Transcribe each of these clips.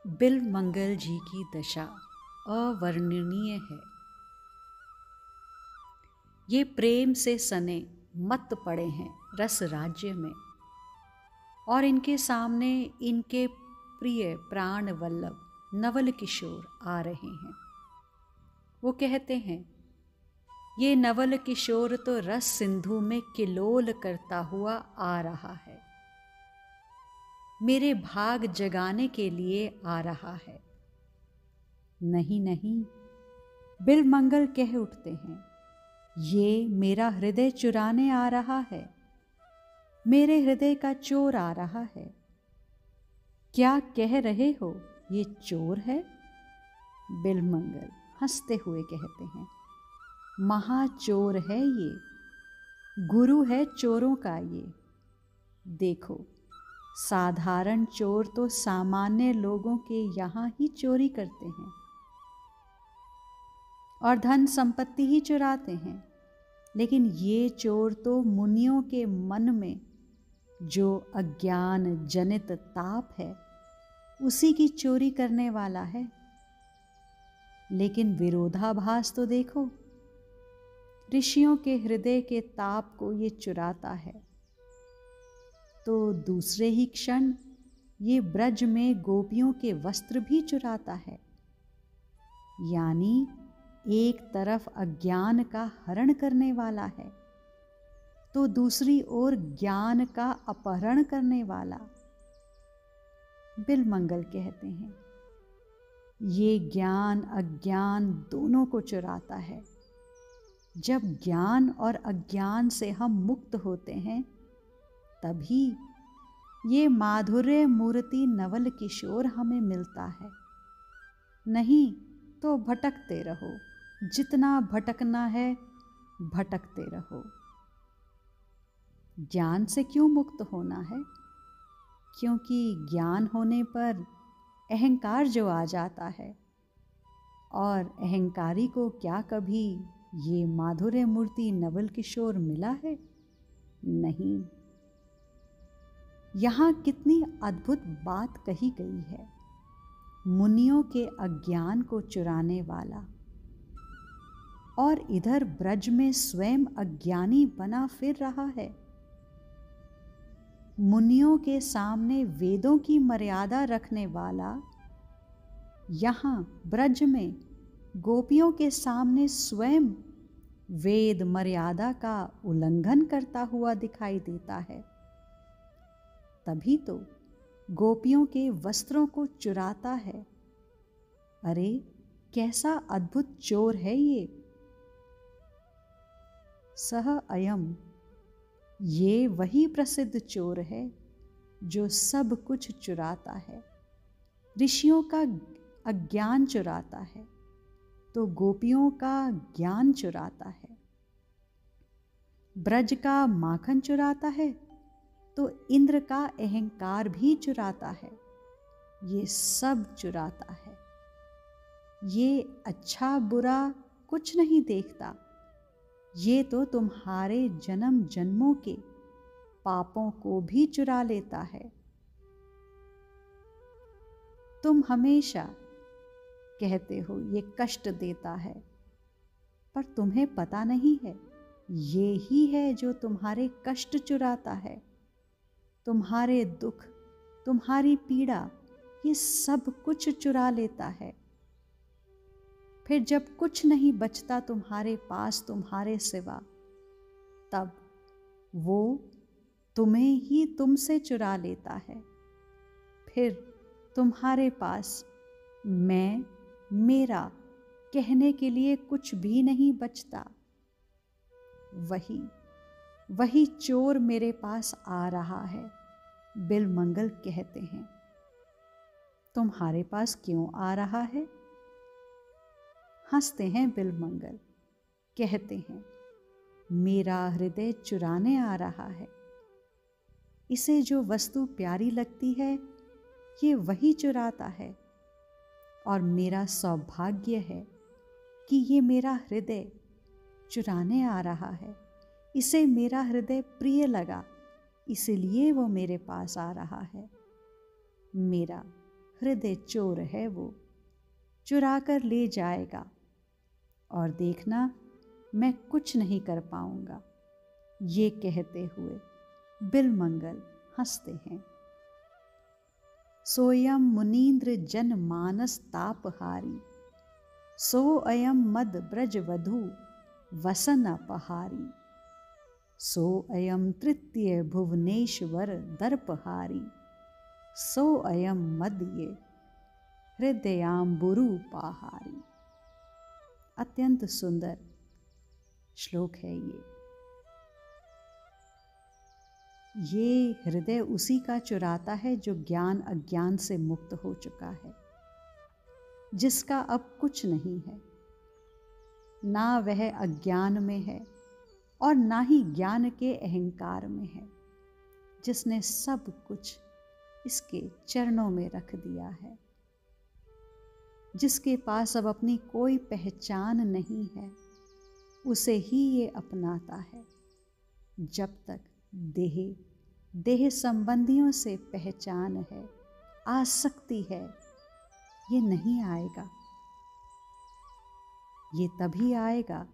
बिल्वमंगल जी की दशा अवर्णनीय है। ये प्रेम से सने मत पड़े हैं रस राज्य में, और इनके सामने इनके प्रिय प्राण वल्लभ नवल किशोर आ रहे हैं। वो कहते हैं, ये नवल किशोर तो रस सिंधु में किलोल करता हुआ आ रहा है, मेरे भाग जगाने के लिए आ रहा है। नहीं नहीं, बिल्वमंगल कह उठते हैं, ये मेरा हृदय चुराने आ रहा है, मेरे हृदय का चोर आ रहा है। क्या कह रहे हो, ये चोर है? बिल्वमंगल हंसते हुए कहते हैं, महाचोर है ये, गुरु है चोरों का ये। देखो, साधारण चोर तो सामान्य लोगों के यहाँ ही चोरी करते हैं और धन संपत्ति ही चुराते हैं, लेकिन ये चोर तो मुनियों के मन में जो अज्ञान जनित ताप है उसी की चोरी करने वाला है। लेकिन विरोधाभास तो देखो, ऋषियों के हृदय के ताप को ये चुराता है, तो दूसरे ही क्षण ये ब्रज में गोपियों के वस्त्र भी चुराता है। यानी एक तरफ अज्ञान का हरण करने वाला है, तो दूसरी ओर ज्ञान का अपहरण करने वाला। बिल्वमंगल कहते हैं, ये ज्ञान अज्ञान दोनों को चुराता है। जब ज्ञान और अज्ञान से हम मुक्त होते हैं, तभी ये माधुर्य मूर्ति नवल किशोर हमें मिलता है। नहीं तो भटकते रहो, जितना भटकना है भटकते रहो। ज्ञान से क्यों मुक्त होना है? क्योंकि ज्ञान होने पर अहंकार जो आ जाता है, और अहंकारी को क्या कभी ये माधुर्य मूर्ति नवल किशोर मिला है? नहीं। यहाँ कितनी अद्भुत बात कही गई है। मुनियों के अज्ञान को चुराने वाला, और इधर ब्रज में स्वयं अज्ञानी बना फिर रहा है। मुनियों के सामने वेदों की मर्यादा रखने वाला, यहाँ ब्रज में गोपियों के सामने स्वयं वेद मर्यादा का उल्लंघन करता हुआ दिखाई देता है। तभी तो गोपियों के वस्त्रों को चुराता है। अरे कैसा अद्भुत चोर है ये! सह अयम, ये वही प्रसिद्ध चोर है जो सब कुछ चुराता है। ऋषियों का अज्ञान चुराता है, तो गोपियों का ज्ञान चुराता है। ब्रज का माखन चुराता है, तो इंद्र का अहंकार भी चुराता है। ये सब चुराता है। ये अच्छा बुरा कुछ नहीं देखता। ये तो तुम्हारे जन्म जन्मों के पापों को भी चुरा लेता है। तुम हमेशा कहते हो ये कष्ट देता है, पर तुम्हें पता नहीं है, ये ही है जो तुम्हारे कष्ट चुराता है। तुम्हारे दुख, तुम्हारी पीड़ा, ये सब कुछ चुरा लेता है। फिर जब कुछ नहीं बचता तुम्हारे पास तुम्हारे सिवा, तब वो तुम्हें ही तुमसे चुरा लेता है। फिर तुम्हारे पास मैं, मेरा कहने के लिए कुछ भी नहीं बचता। वही चोर मेरे पास आ रहा है। बिल्वमंगल कहते हैं, तुम्हारे पास क्यों आ रहा है? हंसते हैं बिल्वमंगल, कहते हैं, मेरा हृदय चुराने आ रहा है। इसे जो वस्तु प्यारी लगती है, ये वही चुराता है। और मेरा सौभाग्य है कि ये मेरा हृदय चुराने आ रहा है। इसे मेरा हृदय प्रिय लगा, इसलिए वो मेरे पास आ रहा है। मेरा हृदय चोर है वो, चुरा कर ले जाएगा और देखना मैं कुछ नहीं कर पाऊंगा। ये कहते हुए बिल्वमंगल हंसते हैं। सोयम मुनीन्द्र जन मानस तापहारी, सो अयम मद ब्रज वधु वसन अपहारी, सो अयम तृतीय भुवनेश्वर दर्पहारी, सो अयम मदये हृदयाम्बुरु पाहारी। अत्यंत सुंदर श्लोक है ये हृदय उसी का चुराता है जो ज्ञान अज्ञान से मुक्त हो चुका है, जिसका अब कुछ नहीं है। ना वह अज्ञान में है और ना ही ज्ञान के अहंकार में है, जिसने सब कुछ इसके चरणों में रख दिया है। जिसके पास अब अपनी कोई पहचान नहीं है, उसे ही ये अपनाता है। जब तक देह संबंधियों से पहचान है, आसक्ति है, ये नहीं आएगा। ये तभी आएगा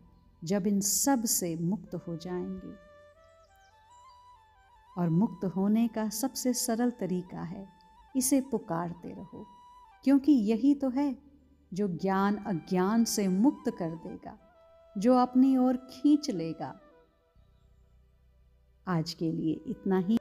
जब इन सब से मुक्त हो जाएंगे। और मुक्त होने का सबसे सरल तरीका है, इसे पुकारते रहो, क्योंकि यही तो है जो ज्ञान अज्ञान से मुक्त कर देगा, जो अपनी ओर खींच लेगा। आज के लिए इतना ही।